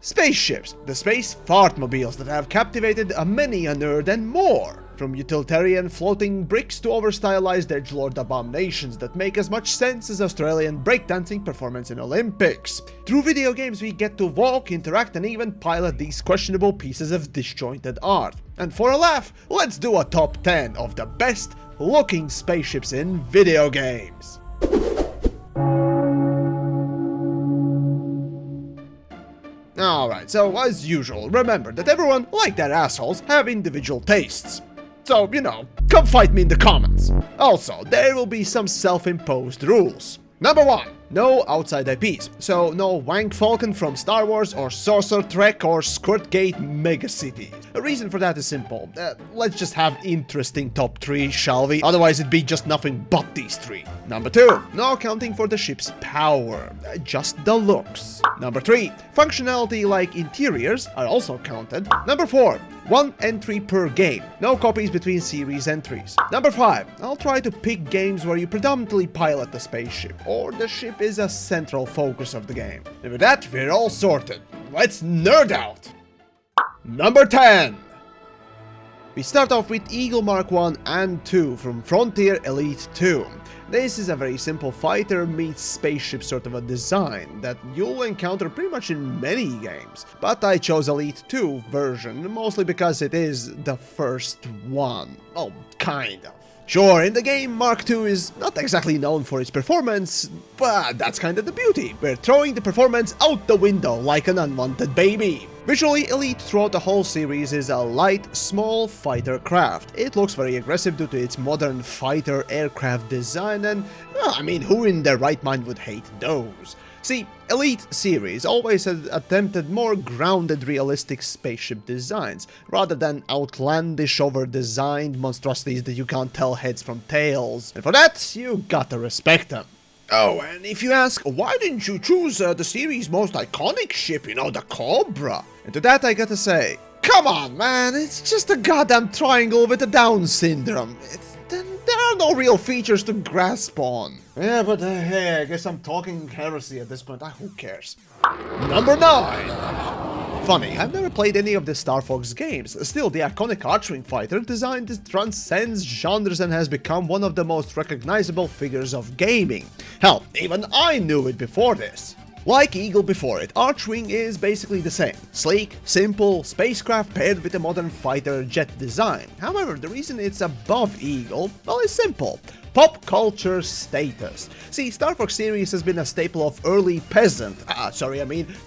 Spaceships, the space fartmobiles that have captivated many a nerd and more. From utilitarian floating bricks to over-stylized edgelord abominations that make as much sense as Australian breakdancing performance in Olympics. Through video games we get to walk, interact and even pilot these questionable pieces of disjointed art. And for a laugh, let's do a top 10 of the best looking spaceships in video games. Alright, so as usual, remember that everyone, like their assholes, have individual tastes. So, you know, come fight me in the comments. Also, there will be some self-imposed rules. Number 1. No outside IPs. So, no Wank Falcon from Star Wars or Sorcerer Trek or Squirtgate Megacity. The reason for that is simple. Let's just have interesting top 3, shall we? Otherwise it'd be just nothing but these 3. Number 2. No accounting for the ship's power. Just the looks. Number 3. Functionality like interiors are also counted. Number 4. 1 entry per game. No copies between series entries. Number 5. I'll try to pick games where you predominantly pilot the spaceship, or the ship is a central focus of the game. And with that, we're all sorted. Let's nerd out! Number 10. We start off with Eagle Mark 1 and 2 from Frontier Elite 2. This is a very simple fighter meets spaceship sort of a design that you'll encounter pretty much in many games, but I chose Elite 2 version mostly because it is the first one. Oh, kind of. Sure, in the game, Mark II is not exactly known for its performance, but that's kind of the beauty. We're throwing the performance out the window like an unwanted baby. Visually, Elite throughout the whole series is a light, small fighter craft. It looks very aggressive due to its modern fighter aircraft design and, I mean, who in their right mind would hate those? See, Elite series always has attempted more grounded realistic spaceship designs, rather than outlandish over-designed monstrosities that you can't tell heads from tails, and for that, you gotta respect them. Oh, and if you ask, why didn't you choose the series' most iconic ship, you know, the Cobra? And to that I gotta say, come on man, it's just a goddamn triangle with a Down syndrome. There are no real features to grasp on. Yeah, but hey, I guess I'm talking heresy at this point. Who cares? Number 9. Funny, I've never played any of the Starfox games. Still, the iconic Archwing fighter design transcends genres and has become one of the most recognizable figures of gaming. Hell, even I knew it before this. Like Eagle before it, Archwing is basically the same. Sleek, simple, spacecraft paired with a modern fighter jet design. However, the reason it's above Eagle, well, is simple. Pop culture status. See, Starfox series has been a staple of early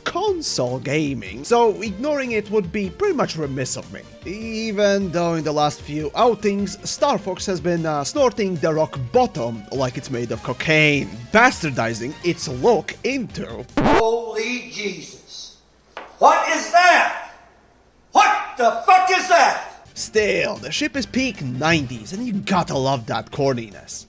console gaming, so ignoring it would be pretty much remiss of me. Even though in the last few outings, Starfox has been snorting the rock bottom like it's made of cocaine, bastardizing its look into... Holy Jesus! What is that? What the fuck is that? Still, the ship is peak 90s, and you gotta love that corniness.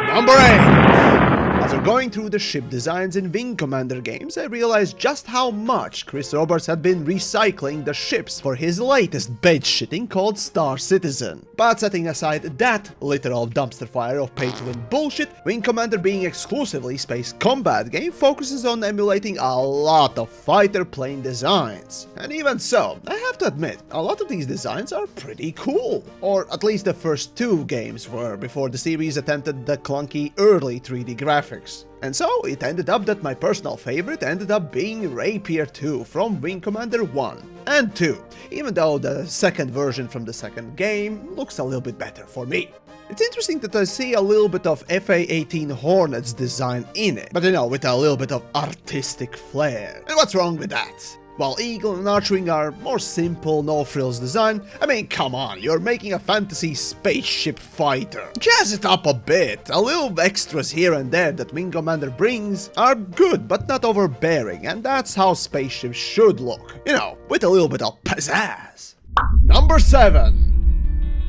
Number 8! After going through the ship designs in Wing Commander games, I realized just how much Chris Roberts had been recycling the ships for his latest bed-shitting called Star Citizen. But setting aside that literal dumpster fire of pay-to-win bullshit, Wing Commander being exclusively space combat game focuses on emulating a lot of fighter plane designs. And even so, I have to admit, a lot of these designs are pretty cool. Or at least the first 2 games were, before the series attempted the clunky early 3D graphics. And so it ended up that my personal favorite ended up being Raipier 2 from Wing Commander 1 and 2, even though the second version from the second game looks a little bit better for me. It's interesting that I see a little bit of FA-18 Hornet's design in it, but you know, with a little bit of artistic flair. And what's wrong with that? While Eagle and Archwing are more simple, no-frills design, I mean, come on, you're making a fantasy spaceship fighter. Jazz it up a bit. A little extras here and there that Wing Commander brings are good, but not overbearing, and that's how spaceships should look. You know, with a little bit of pizzazz. Number 7.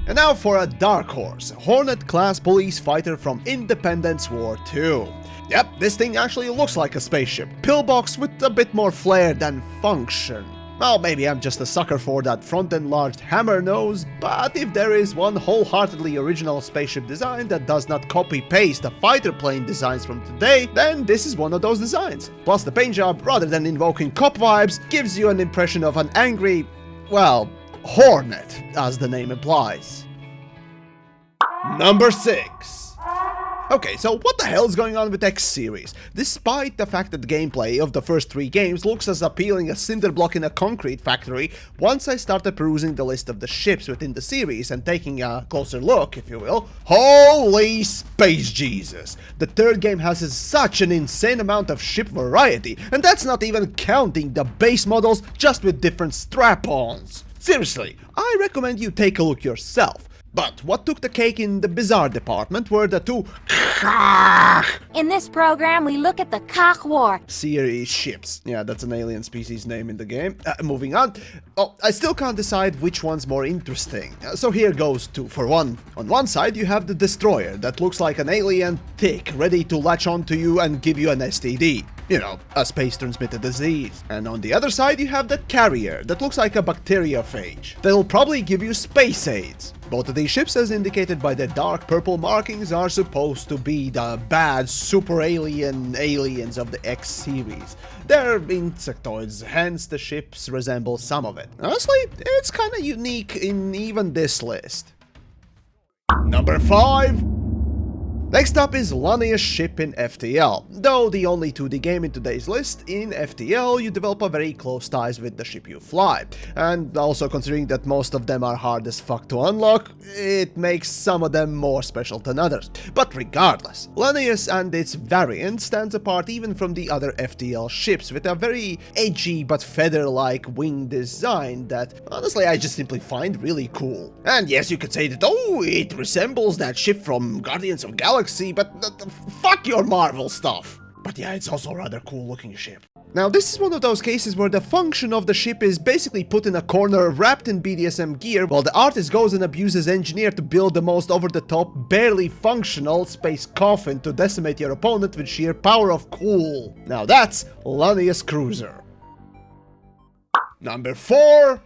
And now for a dark horse, Hornet-class police fighter from Independence War 2. Yep, this thing actually looks like a spaceship. Pillbox with a bit more flair than function. Well, maybe I'm just a sucker for that front-enlarged hammer nose, but if there is one wholeheartedly original spaceship design that does not copy-paste the fighter plane designs from today, then this is one of those designs. Plus the paint job, rather than invoking cop vibes, gives you an impression of an angry, well, Hornet, as the name implies. Number 6. Okay, so what the hell is going on with X series? Despite the fact that the gameplay of the first 3 games looks as appealing as cinder block in a concrete factory, once I started perusing the list of the ships within the series and taking a closer look, if you will, holy space Jesus! The third game has such an insane amount of ship variety, and that's not even counting the base models just with different strap-ons. Seriously, I recommend you take a look yourself. But what took the cake in the bizarre department were the 2 Khaah In this program, we look at the Khaah War series ships. Yeah, that's an alien species name in the game. Moving on. Oh, I still can't decide which one's more interesting. So here goes 2 for 1. On one side, you have the Dstroyer that looks like an alien thick, ready to latch onto you and give you an STD. You know, a space-transmitted disease. And on the other side, you have the Carrir that looks like a bacteriophage. That'll probably give you space AIDS. Both of these ships, as indicated by their dark purple markings, are supposed to be the bad super alien aliens of the X series. They're insectoids, hence the ships resemble some of it. Honestly, it's kinda unique in even this list. Number 5. Next up is Lanius ship in FTL. Though the only 2D game in today's list, in FTL you develop a very close ties with the ship you fly. And also considering that most of them are hard as fuck to unlock, it makes some of them more special than others. But regardless, Lanius and its variant stands apart even from the other FTL ships with a very edgy but feather-like wing design that honestly I just simply find really cool. And yes, you could say that, oh, it resembles that ship from Guardians of the Galaxy, but fuck your Marvel stuff. But yeah, it's also a rather cool looking ship. Now this is one of those cases where the function of the ship is basically put in a corner wrapped in BDSM gear, while the artist goes and abuses engineer to build the most over-the-top, barely functional space coffin to decimate your opponent with sheer power of cool. Now that's Lanius Cruiser. Number 4.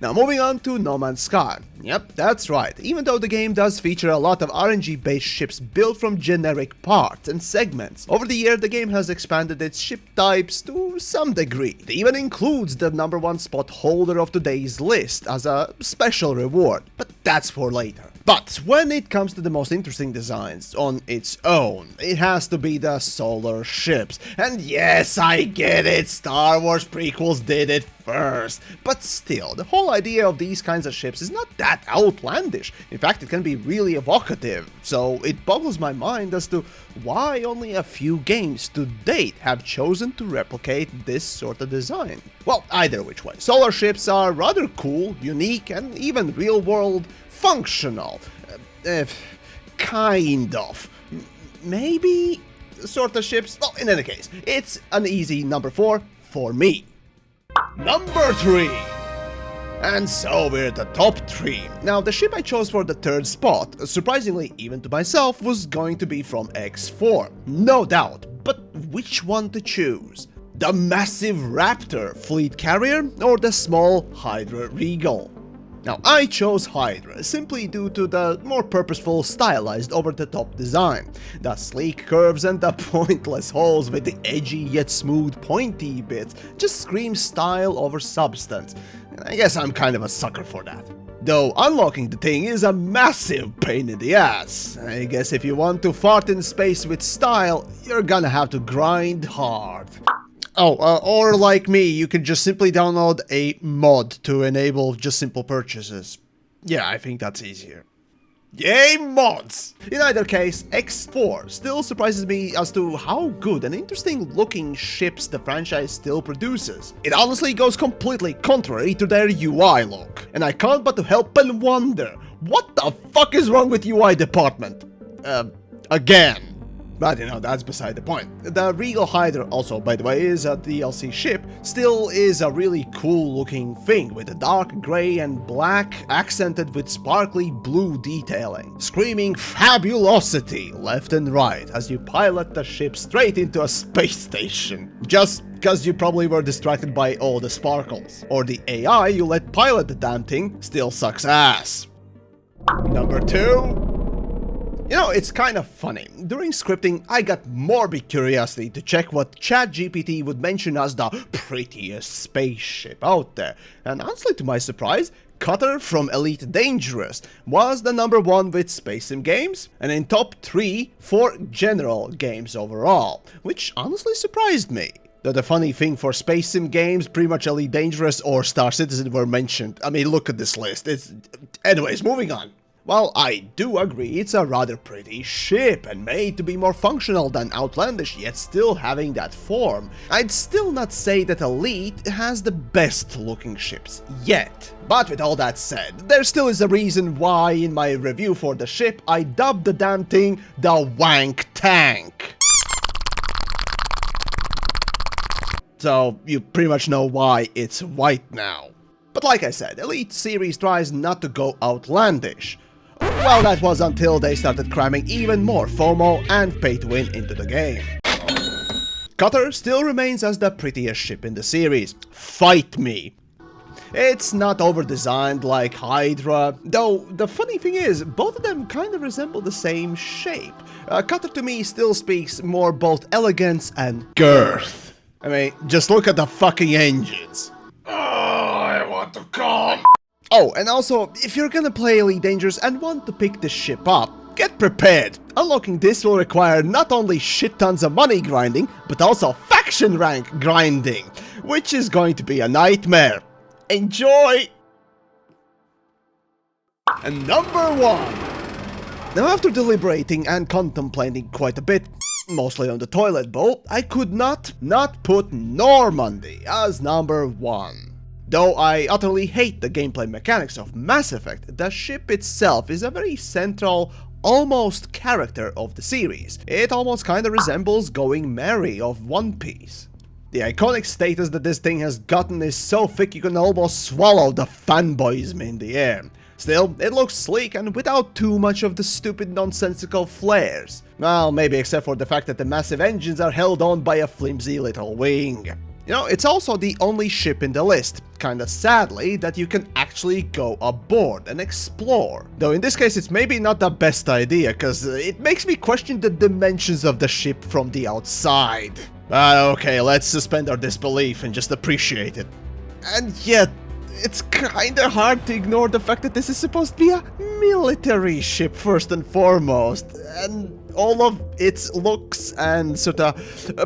Now moving on to No Man's Sky. Yep, that's right. Even though the game does feature a lot of RNG-based ships built from generic parts and segments, over the year the game has expanded its ship types to some degree. It even includes the number 1 spot holder of today's list as a special reward, but that's for later. But when it comes to the most interesting designs on its own, it has to be the solar ships. And yes, I get it, Star Wars prequels did it first. But still, the whole idea of these kinds of ships is not that outlandish. In fact, it can be really evocative. So it boggles my mind as to why only a few games to date have chosen to replicate this sort of design. Well, either which way, solar ships are rather cool, unique, and even real-world functional. Kind of. Maybe sort of ships. Well, in any case, it's an easy number 4 for me. Number 3. And so we're at the top 3. Now, the ship I chose for the 3rd spot, surprisingly even to myself, was going to be from X4. No doubt, but which one to choose? The massive Raptor fleet carrier or the small Hydra Regal? Now, I chose Hydra simply due to the more purposeful, stylized, over-the-top design. The sleek curves and the pointless holes with the edgy yet smooth pointy bits just scream style over substance. I guess I'm kind of a sucker for that. Though unlocking the thing is a massive pain in the ass. I guess if you want to fart in space with style, you're gonna have to grind hard. Oh, or like me, you can just simply download a mod to enable just simple purchases. Yeah, I think that's easier. Yay, mods! In either case, X4 still surprises me as to how good and interesting looking ships the franchise still produces. It honestly goes completely contrary to their UI look, and I can't but to help and wonder, what the fuck is wrong with UI department? Again. But you know, that's beside the point. The Regal Hydra, also by the way, is a DLC ship, still is a really cool looking thing with a dark grey and black accented with sparkly blue detailing, screaming fabulosity left and right as you pilot the ship straight into a space station. Just because you probably were distracted by all the sparkles. Or the AI you let pilot the damn thing still sucks ass. Number 2. You know, it's kind of funny. During scripting, I got morbid curiosity to check what ChatGPT would mention as the prettiest spaceship out there. And honestly, to my surprise, Cutter from Elite Dangerous was the number 1 with Space Sim games, and in top 3 for general games overall, which honestly surprised me. Though the funny thing, for Space Sim games, pretty much Elite Dangerous or Star Citizen were mentioned. I mean, look at this list. Anyways, moving on. While I do agree it's a rather pretty ship and made to be more functional than outlandish, yet still having that form, I'd still not say that Elite has the best looking ships yet. But with all that said, there still is a reason why in my review for the ship I dubbed the damn thing the Wank Tank. So you pretty much know why it's white now. But like I said, Elite series tries not to go outlandish. Well, that was until they started cramming even more FOMO and pay-to-win into the game. Cutter still remains as the prettiest ship in the series. Fight me! It's not over-designed like Hydra, though the funny thing is, both of them kind of resemble the same shape. Cutter to me still speaks more both elegance and girth. I mean, just look at the fucking engines. Oh, I want to come. Oh, and also, if you're gonna play Elite Dangerous and want to pick this ship up, get prepared. Unlocking this will require not only shit tons of money grinding, but also faction rank grinding, which is going to be a nightmare. Enjoy! And number 1. Now, after deliberating and contemplating quite a bit, mostly on the toilet bowl, I could not put Normady as number 1. Though I utterly hate the gameplay mechanics of Mass Effect, the ship itself is a very central, almost character of the series. It almost kinda resembles Going Merry of One Piece. The iconic status that this thing has gotten is so thick you can almost swallow the fanboyism in the air. Still, it looks sleek and without too much of the stupid nonsensical flares. Well, maybe except for the fact that the massive engines are held on by a flimsy little wing. You know, it's also the only ship in the list, kinda sadly, that you can actually go aboard and explore. Though in this case it's maybe not the best idea, cause it makes me question the dimensions of the ship from the outside. But okay, let's suspend our disbelief and just appreciate it. And yet, it's kinda hard to ignore the fact that this is supposed to be a military ship first and foremost, and all of its looks and sort of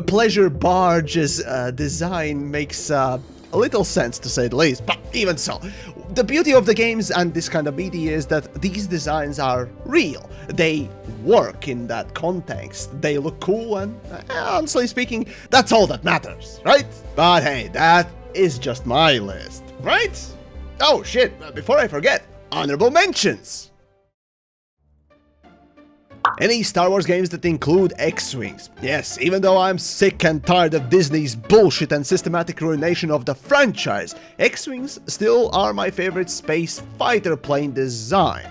pleasure barge's design makes a little sense, to say the least. But even so, the beauty of the games and this kind of media is that these designs are real. They work in that context. They look cool, and honestly speaking, that's all that matters, right? But hey, that is just my list, right? Oh shit, before I forget, honorable mentions! Any Star Wars games that include X-Wings. Yes, even though I'm sick and tired of Disney's bullshit and systematic ruination of the franchise, X-Wings still are my favorite space fighter plane design.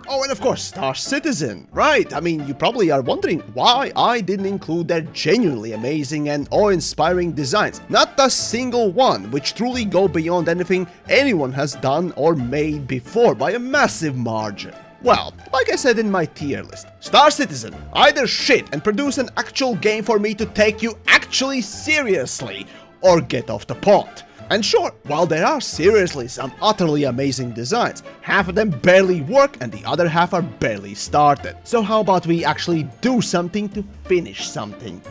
Oh, and of course, Star Citizen, right? I mean, you probably are wondering why I didn't include their genuinely amazing and awe-inspiring designs. Not a single one, which truly go beyond anything anyone has done or made before by a massive margin. Well, like I said in my tier list, Star Citizen, either shit and produce an actual game for me to take you actually seriously, or get off the pot. And sure, while there are seriously some utterly amazing designs, half of them barely work and the other half are barely started. So how about we actually do something to finish something,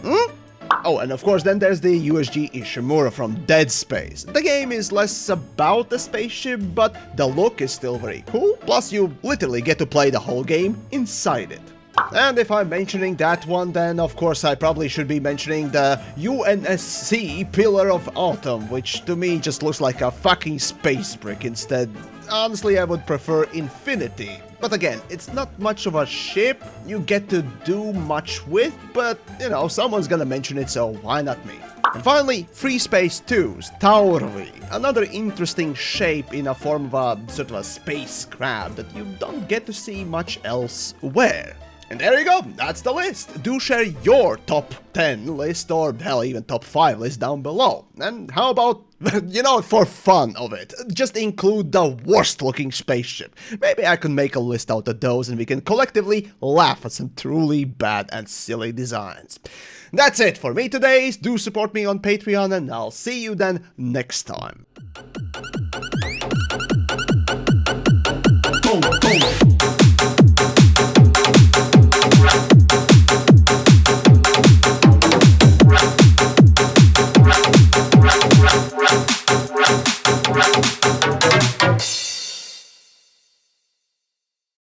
Oh, and of course then there's the USG Ishimura from Dead Space. The game is less about the spaceship, but the look is still very cool, plus you literally get to play the whole game inside it. And if I'm mentioning that one, then of course I probably should be mentioning the UNSC Pillar of Autumn, which to me just looks like a fucking space brick instead. Honestly, I would prefer Infinity. But again, it's not much of a ship you get to do much with, but you know, someone's gonna mention it, so why not me? And finally, Free Space 2's Tauri, another interesting shape in a form of a sort of a space crab that you don't get to see much elsewhere. And there you go, that's the list. Do share your top 10 list or hell even top 5 list down below. And how about, you know, for fun of it, just include the worst looking spaceship. Maybe I can make a list out of those and we can collectively laugh at some truly bad and silly designs. That's it for me today. Do support me on Patreon and I'll see you then next time. Boom, boom.